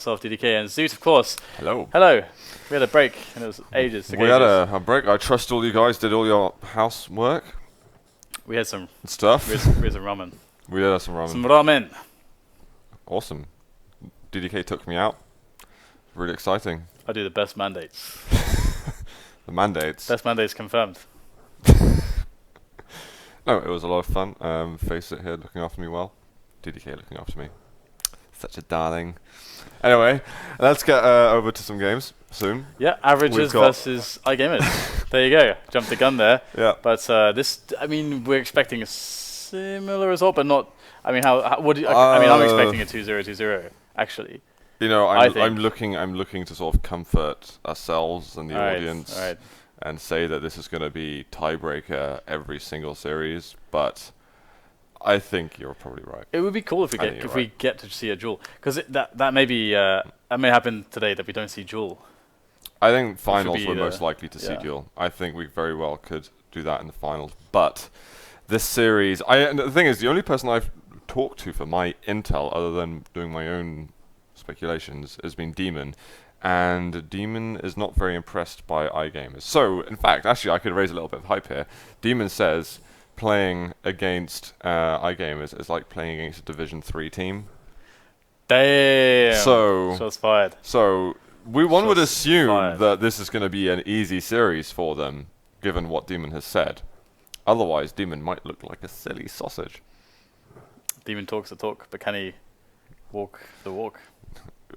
Myself, DDK, and Zoot, of course. Hello. Hello. We had a break, and it was ages. We had a break. I trust all you guys did all your housework. We had some stuff. We had some ramen. We had some ramen. Some ramen. Awesome. DDK took me out. Really exciting. I do the best mandates. The mandates. Best mandates confirmed. No, it was a lot of fun. FACEIT here looking after me well. DDK looking after me. Such a darling. Anyway, let's get over to some games soon. Yeah, averages versus iGamerz. There you go. Jumped the gun there. Yeah. But this, I mean, we're expecting a similar result, but not. I mean, what do you, I mean, I'm expecting a 2-0, 2-0. Actually. You know, I'm looking to sort of comfort ourselves and the audience, and say that this is going to be tiebreaker every single series, but I think you're probably right. It would be cool if we get to see a duel, because that may be that may happen today that we don't see duel. I think finals we're most likely to see duel. I think we very well could do that in the finals, but this series, the thing is, the only person I've talked to for my intel, other than doing my own speculations, has been Demon, and Demon is not very impressed by iGamerz. So, in fact, actually, I could raise a little bit of hype here. Demon says playing against iGamerz is like playing against a Division 3 team. Damn. So it's fired. So one would assume that this is going to be an easy series for them, given what Demon has said. Otherwise, Demon might look like a silly sausage. Demon talks the talk, but can he walk the walk?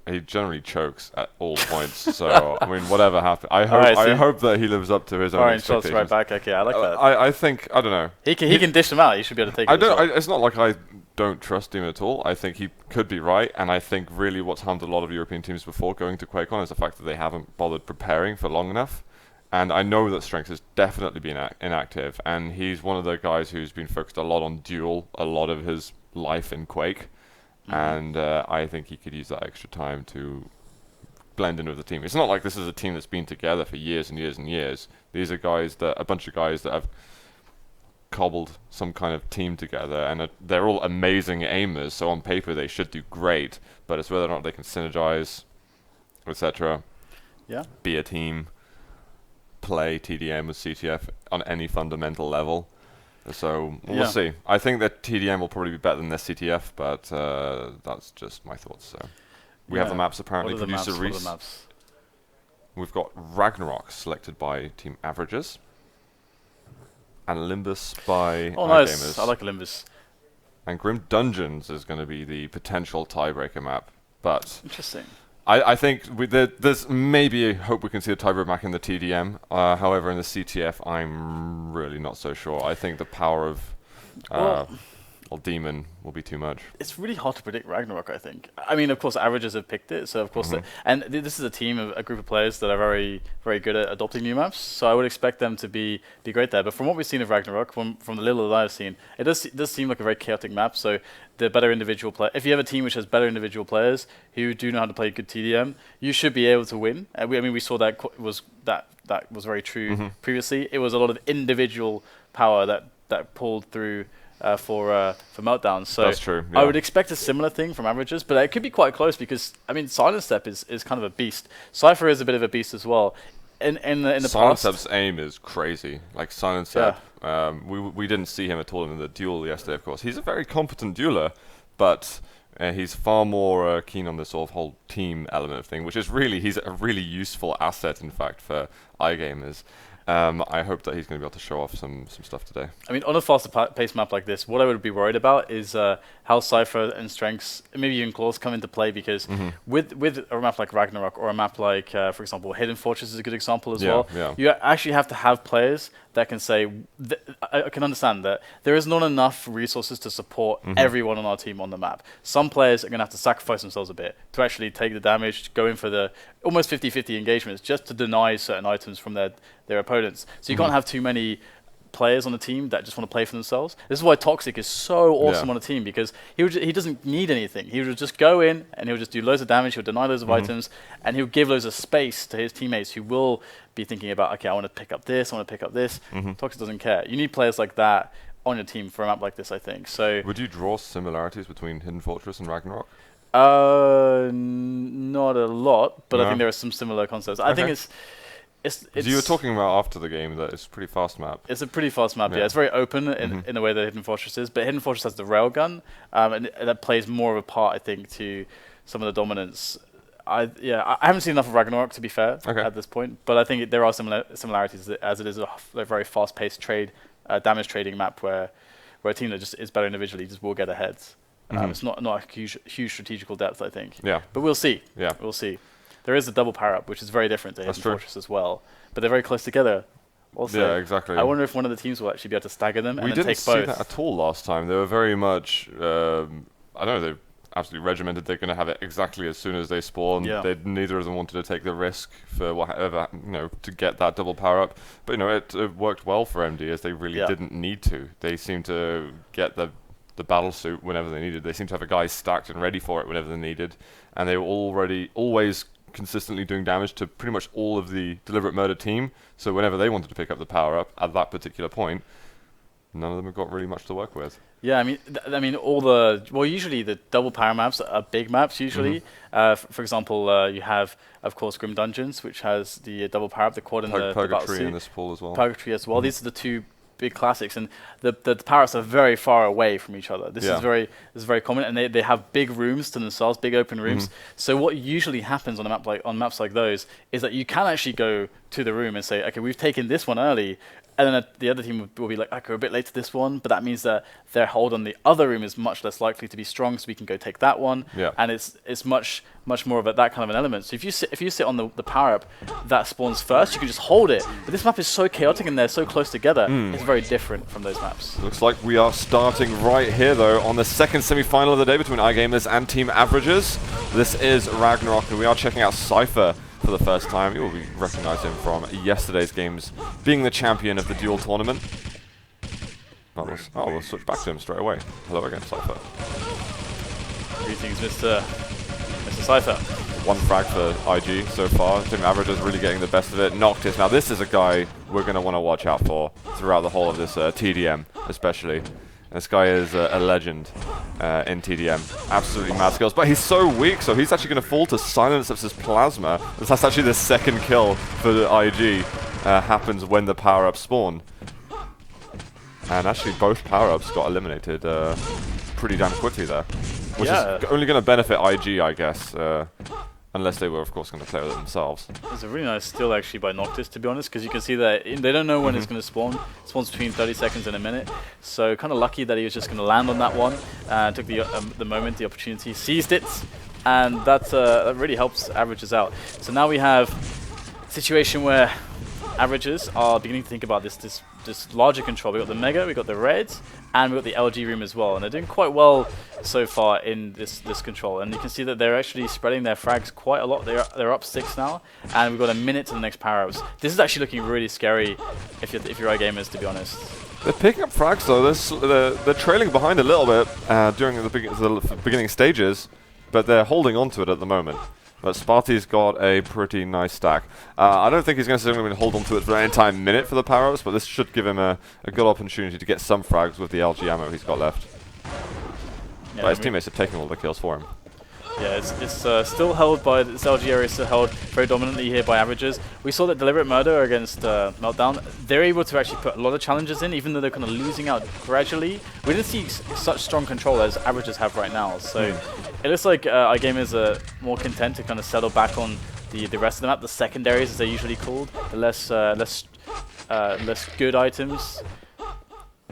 He generally chokes at all points, so I mean, whatever happens, I hope that he lives up to his own expectations. Shots right back. Okay, I like that. I think, I don't know. He can dish them out. He should be able to take it. It's not like I don't trust him at all. I think he could be right, and I think really what's harmed a lot of European teams before going to Quakecon is the fact that they haven't bothered preparing for long enough. And I know that strenx has definitely been inactive, and he's one of the guys who's been focused a lot on duel a lot of his life in Quake. And I think he could use that extra time to blend in with the team. It's not like this is a team that's been together for years and years and years. These are a bunch of guys that have cobbled some kind of team together, and they're all amazing aimers, so on paper they should do great, but it's whether or not they can synergize, etc. Yeah. Be a team, play TDM with CTF on any fundamental level. So we'll see. I think that TDM will probably be better than their CTF, but that's just my thoughts. So we have the maps apparently. Producer Reese. We've got Ragnarok selected by Team Averages, and Limbus by iGamerz. Nice. I like Limbus. And Grim Dungeons is going to be the potential tiebreaker map, but interesting. I think there's maybe a hope we can see a tiebreaker map in the TDM. However, in the CTF, I'm really not so sure. I think the power of Demon will be too much. It's really hard to predict Ragnarok, I think. I mean, of course, Averages have picked it, so of course, this is a team, a group of players that are very, very good at adopting new maps. So I would expect them to be great there. But from what we've seen of Ragnarok, from the little that I've seen, it does seem like a very chaotic map. So the better individual player, if you have a team which has better individual players who do know how to play good TDM, you should be able to win. I mean, we saw that was very true previously. It was a lot of individual power that pulled through. For Meltdown. So that's true. Yeah. I would expect a similar thing from Averages, but it could be quite close because I mean silencep is kind of a beast. Cypher is a bit of a beast as well. In the past, silencep's aim is crazy. Like silencep, we didn't see him at all in the duel yesterday. Of course, he's a very competent dueler, but he's far more keen on the sort of whole team element of thing, which is he's a really useful asset, in fact, for iGamerz. I hope that he's going to be able to show off some stuff today. I mean, on a faster pace map like this, what I would be worried about is how Cypher and strenx, maybe even clawz, come into play, because with a map like Ragnarok or a map like, for example, Hidden Fortress is a good example as well. Yeah. You actually have to have players that can say, I can understand that there is not enough resources to support everyone on our team on the map. Some players are going to have to sacrifice themselves a bit to actually take the damage, go in for the almost 50-50 engagements just to deny certain items from their opponents. So you can't have too many players on the team that just want to play for themselves. This is why Toxic is so awesome on a team, because he doesn't need anything. He would just go in and he'll just do loads of damage, he'll deny loads of items, and he'll give loads of space to his teammates who will be thinking about, okay, I want to pick up this, I want to pick up this. Toxic doesn't care. You need players like that on your team for a map like this, I think. So would you draw similarities between Hidden Fortress and Ragnarok? Not a lot, but I think there are some similar concepts. I think it's so you were talking about after the game that it's a pretty fast map. It's a pretty fast map, yeah. It's very open in the way that Hidden Fortress is, but Hidden Fortress has the railgun, and that plays more of a part, I think, to some of the dominance. I haven't seen enough of Ragnarok, to be fair, at this point, but I think there are similarities, as it is a very fast-paced damage trading map where a team that just is better individually just will get ahead. It's not a huge strategical depth, I think. Yeah. But we'll see. Yeah. We'll see. There is a double power-up, which is very different to Hidden Fortress as well. But they're very close together. Also, yeah, exactly. I wonder if one of the teams will actually be able to stagger them and then take both. We didn't see that at all last time. They were very much, I don't know, they absolutely regimented. They're going to have it exactly as soon as they spawn. Yeah. Neither of them wanted to take the risk for whatever, to get that double power-up. But, it worked well for MD, as they really didn't need to. They seemed to get the battle suit whenever they needed. They seemed to have a guy stacked and ready for it whenever they needed. And they were always consistently doing damage to pretty much all of the Deliberate Murder team. So whenever they wanted to pick up the power-up at that particular point, none of them have got really much to work with. Yeah, usually the double power maps are big maps usually. For example, you have, of course, Grim Dungeons, which has the double power-up, the quad and the Purgatory in this pool as well. Purgatory as well. These are the two big classics, and the power-ups are very far away from each other. This is very common, and they have big rooms to themselves, big open rooms. So what usually happens on maps like those is that you can actually go to the room and say, okay, we've taken this one early, and then the other team will be like, okay, we're a bit late to this one, but that means that their hold on the other room is much less likely to be strong, so we can go take that one. Yeah. And it's much more of that kind of an element. So if you sit on the power-up that spawns first, you can just hold it. But this map is so chaotic and they're so close together, it's very different from those maps. Looks like we are starting right here, though, on the second semi-final of the day between iGamerz and Team Averages. This is Ragnarok, and we are checking out Cypher for the first time. You will recognize him from yesterday's games, being the champion of the Duel tournament. We'll switch back to him straight away. Hello again, Cypher. Greetings, Mr. Cypher. One frag for IG so far. Team Averages really getting the best of it. Noctis. Now this is a guy we're going to want to watch out for throughout the whole of this TDM, especially. This guy is a legend in TDM. Absolutely mad skills. But he's so weak, so he's actually going to fall to silencep's plasma. That's actually the second kill for the IG. Happens when the power-ups spawn. And actually both power-ups got eliminated pretty damn quickly there. Which is only going to benefit IG, I guess. Unless they were, of course, going to play with it themselves. It's a really nice steal, actually, by Noctis, to be honest, because you can see that they don't know when it's going to spawn. It spawns between 30 seconds and a minute. So kind of lucky that he was just going to land on that one. Took the moment, the opportunity, seized it, and that really helps Averages out. So now we have a situation where Averages are beginning to think about this larger control. We got the Mega, we got the Red, and we got the LG room as well. And they're doing quite well so far in this control. And you can see that they're actually spreading their frags quite a lot. They're up 6 now, and we've got a minute to the next power-ups. This is actually looking really scary if you're iGamerz, to be honest. They're picking up frags though. They're trailing behind a little bit during the beginning stages, but they're holding on to it at the moment. But Sparty's got a pretty nice stack. I don't think he's going to hold on to it for an entire minute for the power-ups, but this should give him a good opportunity to get some frags with the LG ammo he's got left. Yeah, but his teammates are taking all the kills for him. Yeah, it's still held by this LG area, still held very dominantly here by Averages. We saw that Deliberate Murder against Meltdown, they're able to actually put a lot of challenges in, even though they're kind of losing out gradually. We didn't see such strong control as Averages have right now, so it looks like iGamerz are more content to kind of settle back on the rest of the map, the secondaries as they're usually called, the less good items.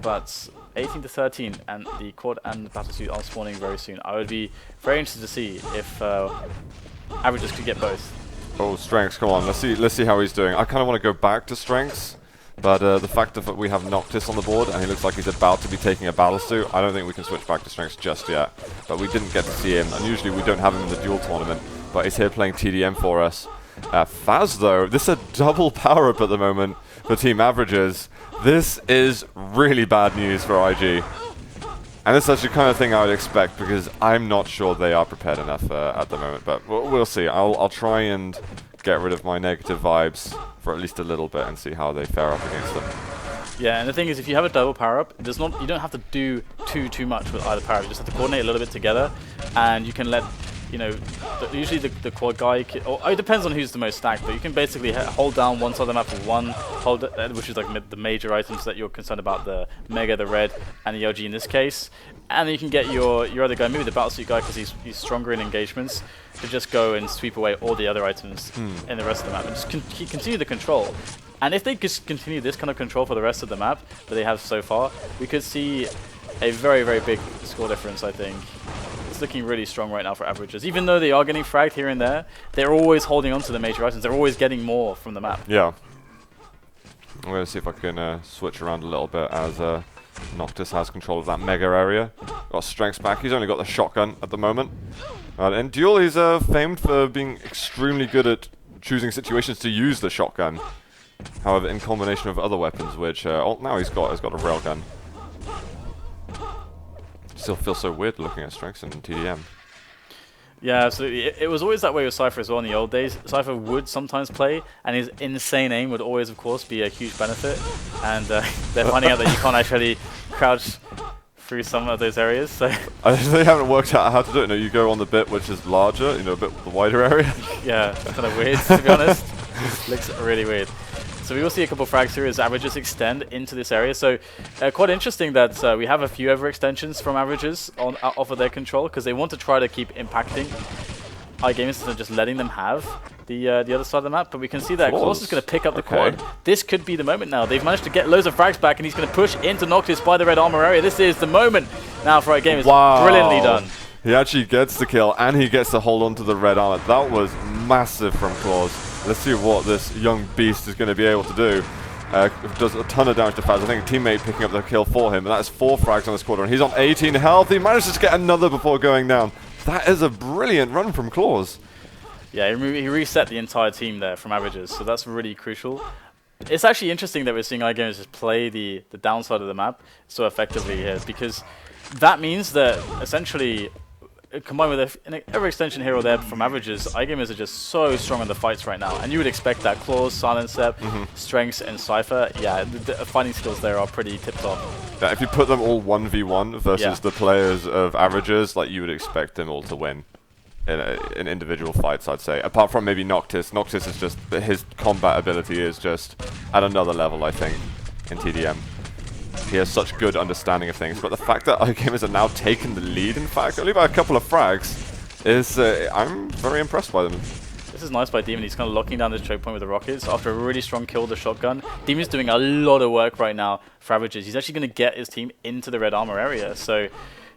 But 18 to 13, and the quad and the battlesuit are spawning very soon. I would be very interested to see if Averages could get both. Oh, strenx, come on, let's see how he's doing. I kind of want to go back to strenx, but the fact that we have Noctis on the board and he looks like he's about to be taking a battlesuit, I don't think we can switch back to strenx just yet. But we didn't get to see him, and usually we don't have him in the duel tournament, but he's here playing TDM for us. Fazz though, this is a double power-up at the moment for Team Averages. This is really bad news for IG. And this is actually the kind of thing I would expect, because I'm not sure they are prepared enough at the moment. But we'll see. I'll try and get rid of my negative vibes for at least a little bit and see how they fare up against them. Yeah, and the thing is, if you have a double power-up, you don't have to do too much with either power-up. You just have to coordinate a little bit together, and you can let you know, usually the quad guy, or it depends on who's the most stacked, but you can basically hold down one side of the map with one, which is like the major items that you're concerned about, the Mega, the Red, and the LG in this case. And then you can get your other guy, maybe the Battlesuit guy, because he's stronger in engagements, to just go and sweep away all the other items in the rest of the map, and just continue the control. And if they just continue this kind of control for the rest of the map that they have so far, we could see a very, very big score difference, I think. It's looking really strong right now for averages. Even though they are getting fragged here and there, they're always holding on to the major items. They're always getting more from the map. Yeah. I'm going to see if I can switch around a little bit as Noctis has control of that Mega area. Got strenx back. He's only got the shotgun at the moment. In Duel, he's famed for being extremely good at choosing situations to use the shotgun. However, in combination with other weapons, which now he's got a railgun. Still feels so weird looking at strenx and TDM. Yeah, absolutely. It was always that way with Cypher as well in the old days. Cypher would sometimes play, and his insane aim would always, of course, be a huge benefit. And they're finding out that you can't actually crouch through some of those areas. So they haven't worked out how to do it. No, you go on the bit which is larger, you know, a bit the wider area. Yeah, it's kind of weird, to be honest. Looks really weird. So we will see a couple of frags here as averages extend into this area. So quite interesting that we have a few overextensions from averages off of their control, because they want to try to keep impacting iGamerz instead of just letting them have the other side of the map. But we can see that clawz is going to pick up the quad. This could be the moment now. They've managed to get loads of frags back, and he's going to push into Noctis by the red armor area. This is the moment now for iGamerz. Wow. Brilliantly done. He actually gets the kill, and he gets to hold on to the red armor. That was massive from clawz. Let's see what this young beast is going to be able to do. Does a ton of damage to Fazz. I think a teammate picking up the kill for him, and that is 4 frags on this quarter, and he's on 18 health. He manages to get another before going down. That is a brilliant run from clawz. Yeah, he reset the entire team there from averages, so that's really crucial. It's actually interesting that we're seeing iGamerz just play the downside of the map so effectively here, because that means that essentially, combined with an overextension here or there from averages, iGamerz are just so strong in the fights right now. And you would expect that. clawz, silencep, strenx, and Cypher, yeah, the fighting skills there are pretty tip-top. Yeah, if you put them all 1v1 versus the players of averages, like, you would expect them all to win in individual fights, I'd say. Apart from maybe Noctis. Noctis is just, his combat ability is just at another level, I think, in TDM. He has such good understanding of things, but the fact that iGamerz have now taken the lead, in fact, only by a couple of frags, is I'm very impressed by them. This is nice by Demon. He's kind of locking down this choke point with the rockets after a really strong kill with the shotgun. Demon's doing a lot of work right now for averages. He's actually going to get his team into the red armor area. So,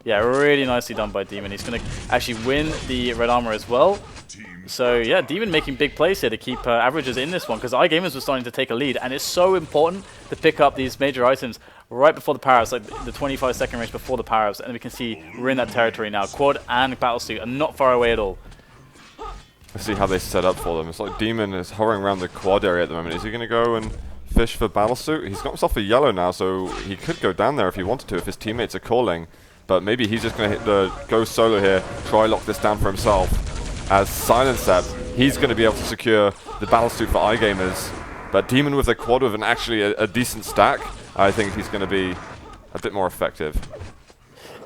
yeah, really nicely done by Demon. He's going to actually win the red armor as well. So, yeah, Demon making big plays here to keep averages in this one, because iGamerz was starting to take a lead, and it's so important to pick up these major items right before the power-ups, like the 25-second range before the power-ups, and we can see we're in that territory now. Quad and Battlesuit are not far away at all. Let's see how they set up for them. It's like Demon is hovering around the quad area at the moment. Is he going to go and fish for Battlesuit? He's got himself a yellow now, so he could go down there if he wanted to, if his teammates are calling. But maybe he's just going to hit the go solo here, try lock this down for himself. As silencep, he's going to be able to secure the Battlesuit for iGamerz. But Demon with a quad with actually a decent stack, I think he's going to be a bit more effective.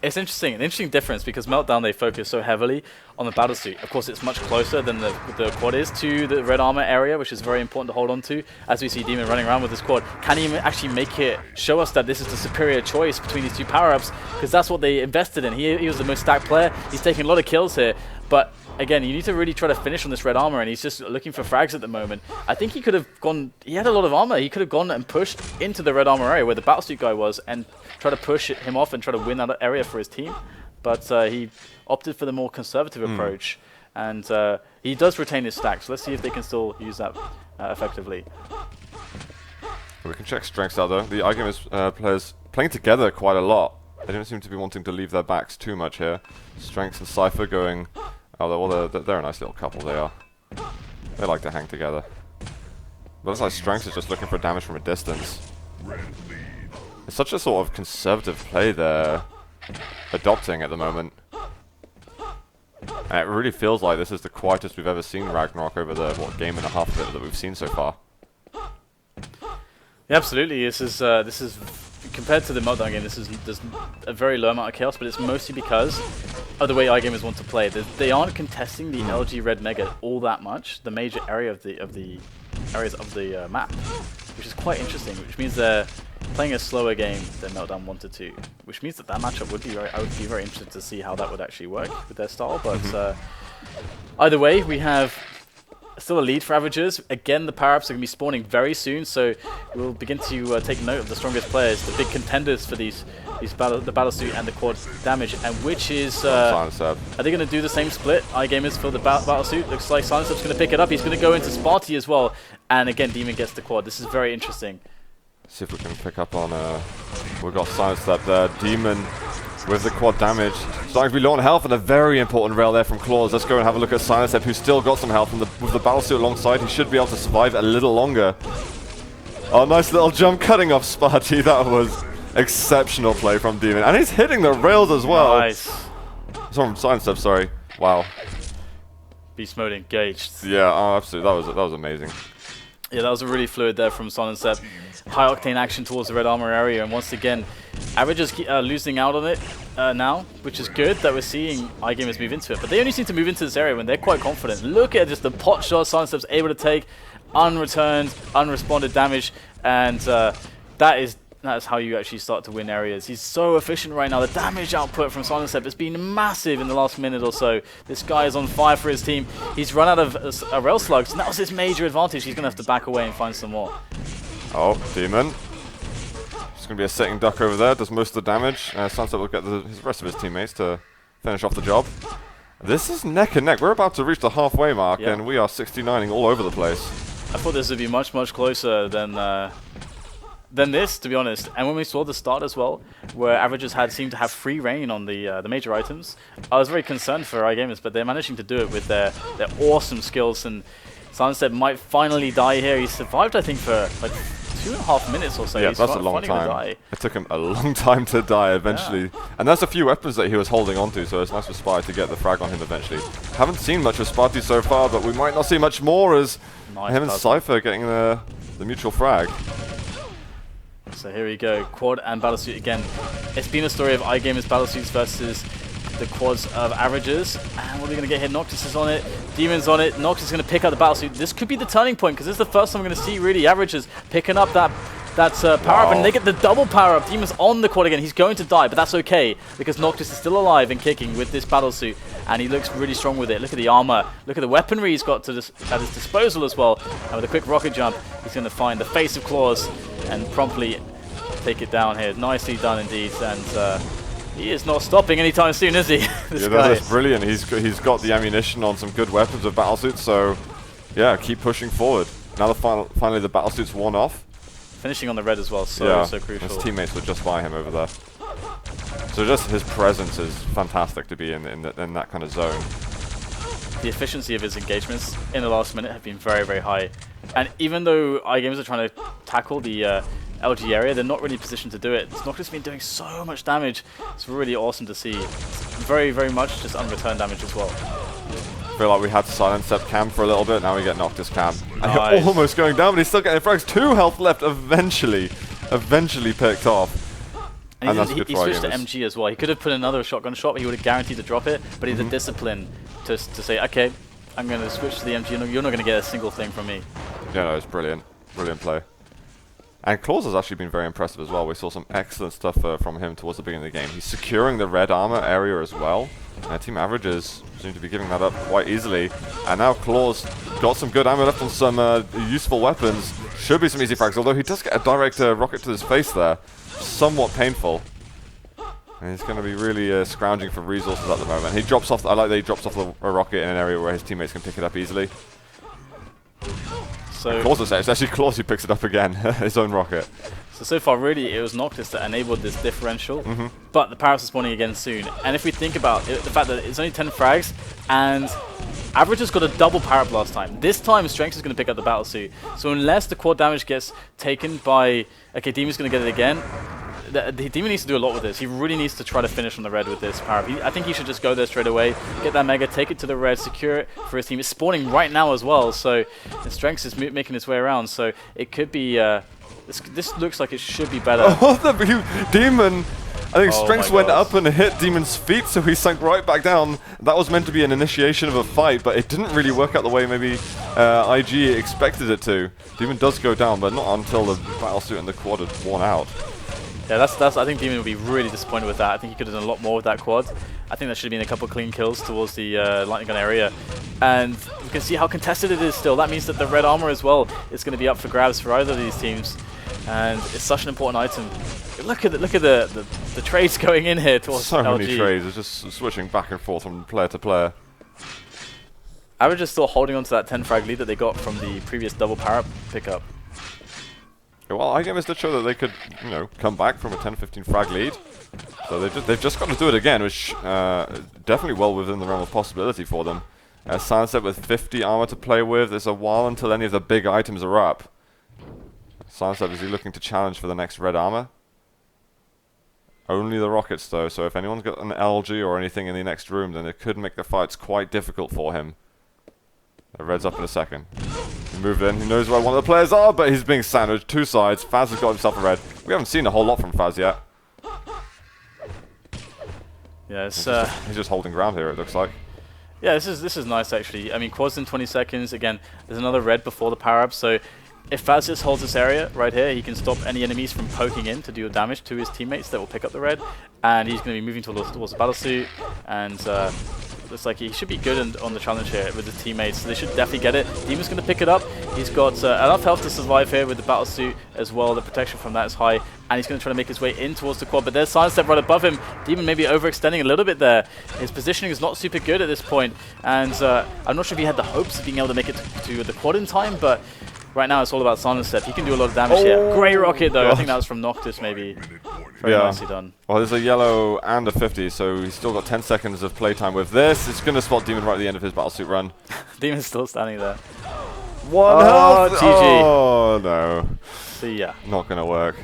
It's interesting, an interesting difference, because Meltdown, they focus so heavily on the Battlesuit. Of course, it's much closer than the quad is to the red armor area, which is very important to hold on to. As we see Demon running around with this quad, can he actually make it show us that this is the superior choice between these two power-ups? Because that's what they invested in. He was the most stacked player. He's taking a lot of kills here, but again, you need to really try to finish on this red armor, and he's just looking for frags at the moment. I think he could have gone, he had a lot of armor, he could have gone and pushed into the red armor area where the Battlesuit guy was and try to push him off and try to win that area for his team. But he opted for the more conservative approach, and he does retain his stack, so let's see if they can still use that effectively. We can check strenx out though. The iGamerz players playing together quite a lot. They don't seem to be wanting to leave their backs too much here. strenx and Cypher going... Oh, well, they're a nice little couple, they are. They like to hang together. But it's like strenx is just looking for damage from a distance. It's such a sort of conservative play they're adopting at the moment. And it really feels like this is the quietest we've ever seen Ragnarok over the, game and a half of it that we've seen so far. Yeah, absolutely. This is compared to the Meltdown game, there's a very low amount of chaos, but it's mostly because of the way iGamerz want to play. They aren't contesting the LG Red Mega all that much, the major area of the areas of the map, which is quite interesting, which means they're playing a slower game than Meltdown wanted to, which means that matchup would be I would be very interested to see how that would actually work with their style, but either way, we have still a lead for Averages. Again, the power-ups are going to be spawning very soon, so we'll begin to take note of the strongest players, the big contenders for the Battlesuit and the quad damage, and which is... are they going to do the same split? iGamerz for the Battlesuit. Looks like silencep's going to pick it up. He's going to go into Sparty as well, and again, Demon gets the quad. This is very interesting. See if we can pick up on... we've got silencep there. Demon with the quad damage. Starting to be low on health, and a very important rail there from clawz. Let's go and have a look at silencep, who's still got some health. With the Battlesuit alongside, he should be able to survive a little longer. Oh, nice little jump cutting off Sparty. That was exceptional play from Demon. And he's hitting the rails as well. Nice. Sorry, from silencep, sorry. Wow. Beast mode engaged. Yeah, oh, absolutely. That was amazing. Yeah, that was a really fluid there from silencep. High octane action towards the red armor area, and once again, Averages keep losing out on it now, which is good that we're seeing iGamerz move into it. But they only seem to move into this area when they're quite confident. Look at just the pot shot silencep's able to take, unreturned, unresponded damage, and that is how you actually start to win areas. He's so efficient right now. The damage output from silencep has been massive in the last minute or so. This guy is on fire for his team. He's run out of rail slugs, and that was his major advantage. He's going to have to back away and find some more. Oh, Demon. It's going to be a sitting duck over there. Does most of the damage. silencep will get the rest of his teammates to finish off the job. This is neck and neck. We're about to reach the halfway mark, and we are 69ing all over the place. I thought this would be much, much closer than this, to be honest. And when we saw the start as well, where Averages seemed to have free reign on the major items, I was very concerned for iGamerz, but they're managing to do it with their awesome skills. And silencep might finally die here. He survived, I think, for like 2.5 minutes or so. Yeah, He's that's a long time. It took him a long time to die eventually. Yeah. And there's a few weapons that he was holding onto, so it's nice for Spy to get the frag on him eventually. Haven't seen much of Sparty so far, but we might not see much more as him and Cypher getting the mutual frag. So here we go, quad and Battlesuit again. It's been a story of iGamerz Battlesuits versus the quads of Averages. And what are we going to get here? Noctis is on it, Demon's on it. Noctis is going to pick up the Battlesuit. This could be the turning point, because this is the first time we're going to see really Averages picking up that power-up, and they get the double power-up. Demon's on the quad again. He's going to die, but that's okay, because Noctis is still alive and kicking with this Battlesuit, and he looks really strong with it. Look at the armor. Look at the weaponry he's got at his disposal as well. And with a quick rocket jump, he's going to find the face of clawz and promptly take it down here. Nicely done indeed, and he is not stopping anytime soon, is he? This guy. That's brilliant. He's got the ammunition on some good weapons of Battlesuits, so yeah, keep pushing forward. Now finally the Battlesuit's worn off. Finishing on the red as well, so crucial. His teammates were just by him over there. So just his presence is fantastic to be in that kind of zone. The efficiency of his engagements in the last minute have been very, very high. And even though iGamerz are trying to tackle the LG area, they're not really positioned to do it. Noctis has been doing so much damage. It's really awesome to see. Very, very much just unreturned damage as well. I feel like we had silencep cam for a little bit, now we get Noctis cam. Nice. Almost going down, but he's still getting frags. 2 health left, eventually picked off. And he switched to MG as well. He could have put another shotgun shot, he would have guaranteed to drop it, but he had the discipline to say, okay, I'm going to switch to the MG, you're not going to get a single thing from me. Yeah, no, it's brilliant. Brilliant play. And clawz has actually been very impressive as well. We saw some excellent stuff from him towards the beginning of the game. He's securing the red armor area as well. Team Averages seem to be giving that up quite easily. And now clawz got some good ammo left on some useful weapons. Should be some easy frags, although he does get a direct rocket to his face there. Somewhat painful. And he's going to be really scrounging for resources at the moment. He drops off. I like that he drops off a rocket in an area where his teammates can pick it up easily. So it's actually clawz who picks it up again, his own rocket. So far, really, it was Noctis that enabled this differential, but the power-ups are spawning again soon. And if we think about it, the fact that it's only 10 frags, and Averages got a double power-up last time. This time, strenx is going to pick up the Battlesuit. So unless the quad damage gets taken by... Okay, Demon's going to get it again. The Demon needs to do a lot with this. He really needs to try to finish on the red with this power-up. I think he should just go there straight away, get that Mega, take it to the red, secure it for his team. It's spawning right now as well, so the strenx is making its way around. So it could be... This looks like it should be better. Oh, the Demon I think strenx went up and hit Demon's feet, so he sank right back down. That was meant to be an initiation of a fight, but it didn't really work out the way maybe IG expected it to. Demon does go down, but not until the battlesuit and the quad had worn out. Yeah, that's. I think Demon would be really disappointed with that. I think he could have done a lot more with that quad. I think there should have been a couple of clean kills towards the lightning gun area. And you can see how contested it is still. That means that the red armor as well is going to be up for grabs for either of these teams. And it's such an important item. Look at the trades going in here towards so LG. many trades. It's just switching back and forth from player to player. Average is still holding on to that 10 frag lead that they got from the previous double power pickup. Yeah, well, iGamerz did show that they could, you know, come back from a 10-15 frag lead. So they've just got to do it again, which definitely well within the realm of possibility for them. silencep with 50 armor to play with. There's a while until any of the big items are up. silencep, is he looking to challenge for the next red armor? Only the rockets though, so if anyone's got an LG or anything in the next room, then it could make the fights quite difficult for him. The red's up in a second. He moved in, he knows where one of the players are, but he's being sandwiched. Two sides, Fazz has got himself a red. We haven't seen a whole lot from Fazz yet. Yeah, it's, he's just holding ground here, it looks like. Yeah, this is nice actually. I mean, quads in 20 seconds. Again, there's another red before the power up, so if Fazz just holds this area right here, he can stop any enemies from poking in to do damage to his teammates that will pick up the red. And he's going to be moving towards the battlesuit. And looks like he should be good on the challenge here with his teammates. So they should definitely get it. Demon's going to pick it up. He's got enough health to survive here with the battlesuit as well. The protection from that is high. And he's going to try to make his way in towards the quad. But there's silencep right above him. Demon maybe overextending a little bit there. His positioning is not super good at this point. And I'm not sure if he had the hopes of being able to make it to the quad in time, but right now it's all about silencep. He can do a lot of damage here. Great rocket though. I think that was from Noctis maybe. Very nicely done. Well, there's a yellow and a 50, so he's still got 10 seconds of playtime with this. It's going to spot Demon right at the end of his battlesuit run. Demon's still standing there. One health! GG. Oh, no. See ya. Not going to work.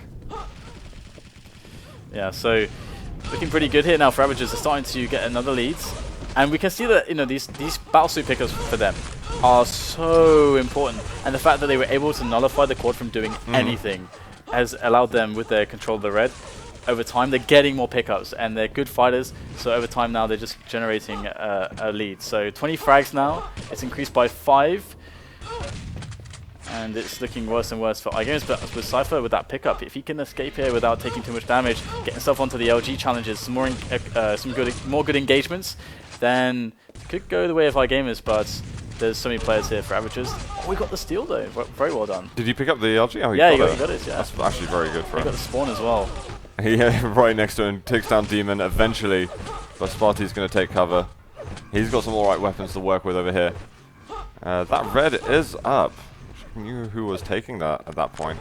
Yeah, so looking pretty good here now for Averages. They're starting to get another lead. And we can see that, you know, these battlesuit pickups for them are so important. And the fact that they were able to nullify the quad from doing anything has allowed them, with their control of the red, over time they're getting more pickups and they're good fighters, so over time now they're just generating a lead. So 20 frags now, it's increased by 5, and it's looking worse and worse for iGamerz. But with Cypher, with that pickup, if he can escape here without taking too much damage, get himself onto the LG challenges, some more good engagements, then it could go the way of iGamerz. But there's so many players here for Averages. Oh, we got the steal though, very well done. Did he pick up the LG? Oh, yeah, he got it, yeah. That's actually very good for him. He got the spawn as well. Yeah, right next to him, takes down Demon eventually, but Sparty's going to take cover. He's got some alright weapons to work with over here. That red is up. Who knew who was taking that at that point?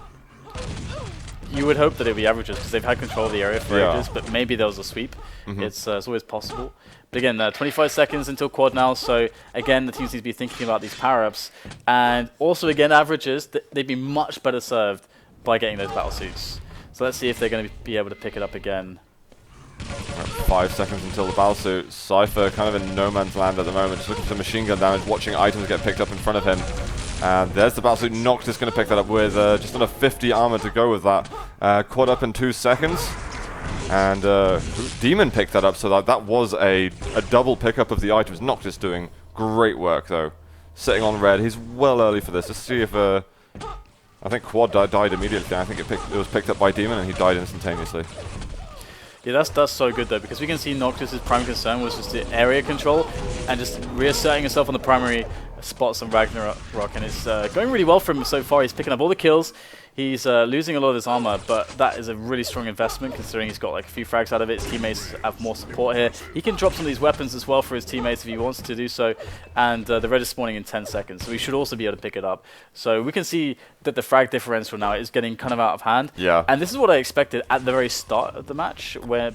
You would hope that it would be Averages because they've had control of the area for ages, but maybe there was a sweep. It's always possible. But again, 25 seconds until quad now, so again, the teams need to be thinking about these power-ups. And also, again, Averages, they'd be much better served by getting those battlesuits. So let's see if they're going to be able to pick it up again. 5 seconds until the battlesuit. Cypher kind of in no man's land at the moment, just looking for machine gun damage, watching items get picked up in front of him. And there's the battlesuit. Noctis going to pick that up with just under 50 armor to go with that. Quad up in 2 seconds. And Demon picked that up, so that was a double pickup of the items. Noctis doing great work though. Sitting on red. He's well early for this. Let's see if... I think Quad died immediately. I think it was picked up by Demon and he died instantaneously. Yeah, that's so good though, because we can see Noctis' prime concern was just the area control and just reasserting himself on the primary spots on Ragnarok, and it's going really well for him so far. He's picking up all the kills. He's losing a lot of his armor, but that is a really strong investment considering he's got like a few frags out of it. His teammates have more support here. He can drop some of these weapons as well for his teammates if he wants to do so. And the red is spawning in 10 seconds, so we should also be able to pick it up. So we can see that the frag differential now is getting kind of out of hand. Yeah. And this is what I expected at the very start of the match, where it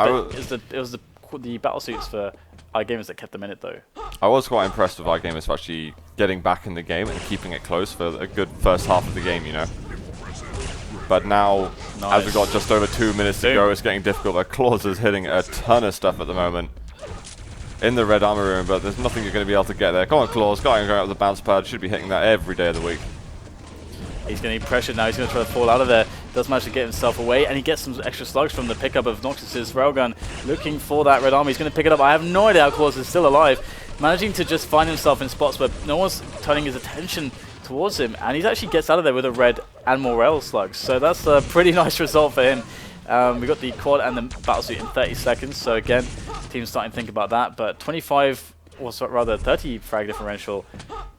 was the battlesuits for iGamerz that kept them in it though. I was quite impressed with iGamerz for actually getting back in the game and keeping it close for a good first half of the game, you know. But now, as we've got just over 2 minutes to go, it's getting difficult. clawz is hitting a ton of stuff at the moment in the red armor room, but there's nothing you're going to be able to get there. Come on, clawz, going out with the bounce pad. Should be hitting that every day of the week. He's getting pressured now. He's going to try to fall out of there. does manage to get himself away, and he gets some extra slugs from the pickup of Noctis' railgun, looking for that red army. He's going to pick it up. I have no idea how clawz is still alive, managing to just find himself in spots where no one's turning his attention towards him, and he actually gets out of there with a red and more rail slugs. So that's a pretty nice result for him. We got the quad and the battlesuit in 30 seconds, so again, team's starting to think about that, but 25, or rather 30 frag differential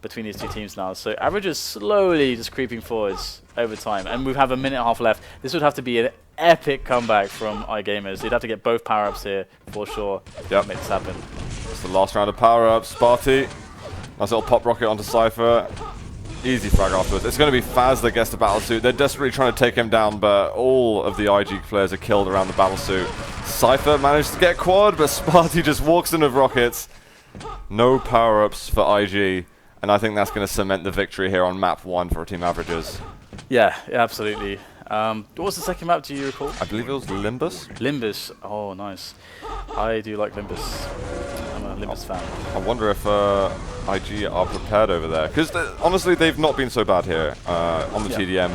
between these two teams now. So average is slowly just creeping forwards over time, and we have a minute and a half left. This would have to be an epic comeback from iGamerz. They'd have to get both power-ups here for sure to make this happen. It's the last round of power-ups. Sparty, nice little pop rocket onto Cypher. Easy frag afterwards. It's going to be Fazz that gets the battlesuit. They're desperately trying to take him down, but all of the IG players are killed around the battlesuit. Cypher managed to get quad, but Sparty just walks in with rockets. No power-ups for IG, and I think that's going to cement the victory here on map 1 for Team Averages. Yeah, absolutely. What was the second map, do you recall? I believe it was Limbus. Limbus. Oh, nice. I do like Limbus. I'm a Limbus fan. I wonder if IG are prepared over there, because honestly they've not been so bad here on the TDM.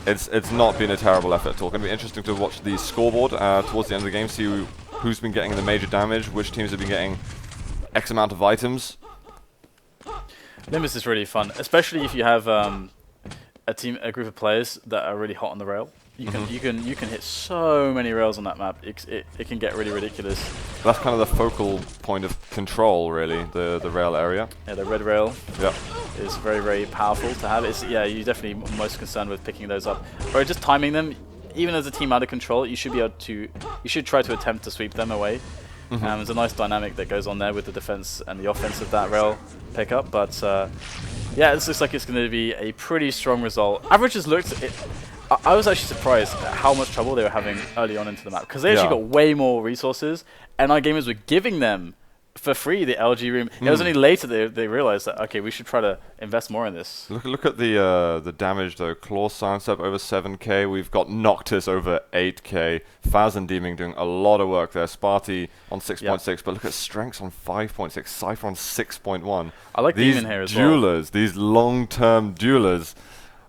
It's not been a terrible effort at all. Going to be interesting to watch the scoreboard towards the end of the game, see who's been getting the major damage, which teams have been getting X amount of items. Limbus is really fun, especially if you have a group of players that are really hot on the rail. You can hit so many rails on that map. It can get really ridiculous. That's kind of the focal point of control, really, the rail area. Yeah, the red rail. Yeah. Is very, very powerful to have. You're definitely most concerned with picking those up, or just timing them. Even as a team out of control, you should be able to. You should try to attempt to sweep them away. There's a nice dynamic that goes on there with the defense and the offense of that rail pickup. But yeah, this looks like it's going to be a pretty strong result. Averages looked. I was actually surprised at how much trouble they were having early on into the map, because they actually got way more resources, and iGamerz were giving them for free the LG room. It was only later they realized that, okay, we should try to invest more in this. Look at the damage though. clawz silencep over 7k. We've got Noctis over 8k. Fazz and Deeming doing a lot of work there. Sparty on 6.6, but look at strenx on 5.6. Cypher on 6.1. I like these Demon here as duelers, these long-term duelers,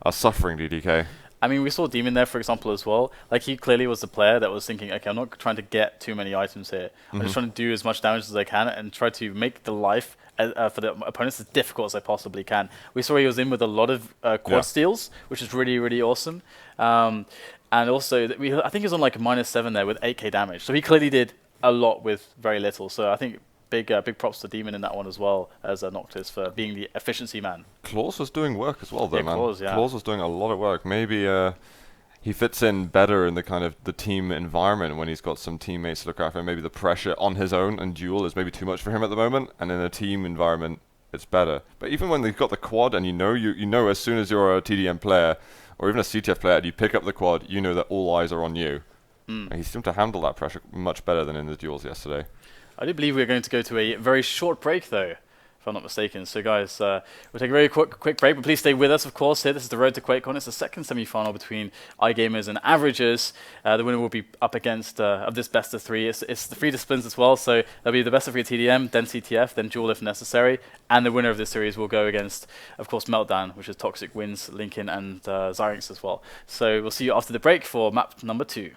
are suffering. DDK. I mean, we saw Demon there, for example, as well. Like, he clearly was the player that was thinking, okay, I'm not trying to get too many items here. I'm just trying to do as much damage as I can and try to make the life for the opponents as difficult as I possibly can. We saw he was in with a lot of quad steals, which is really, really awesome. And also, I think he was on like a -7 there with 8k damage. So he clearly did a lot with very little. So I think big props to Demon in that one as well as Noctis for being the efficiency man. clawz was doing work as well, though, man. clawz was doing a lot of work. Maybe he fits in better in the kind of the team environment when he's got some teammates to look after. Maybe the pressure on his own and duel is maybe too much for him at the moment, and in a team environment, it's better. But even when they've got the quad, and you know as soon as you're a TDM player or even a CTF player and you pick up the quad, you know that all eyes are on you. And he seemed to handle that pressure much better than in the duels yesterday. I do believe we're going to go to a very short break, though, if I'm not mistaken. So, guys, we'll take a very quick break, but please stay with us, of course. Here, this is the Road to QuakeCon. It's the second semi-final between iGamerz and Averages. The winner will be up against of this best of 3. It's the 3 disciplines as well, so there'll be the best of 3 TDM, then CTF, then Duel if necessary, and the winner of this series will go against, of course, Meltdown, which is Toxic Wins, Lincoln, and Xyrinx as well. So we'll see you after the break for map number 2.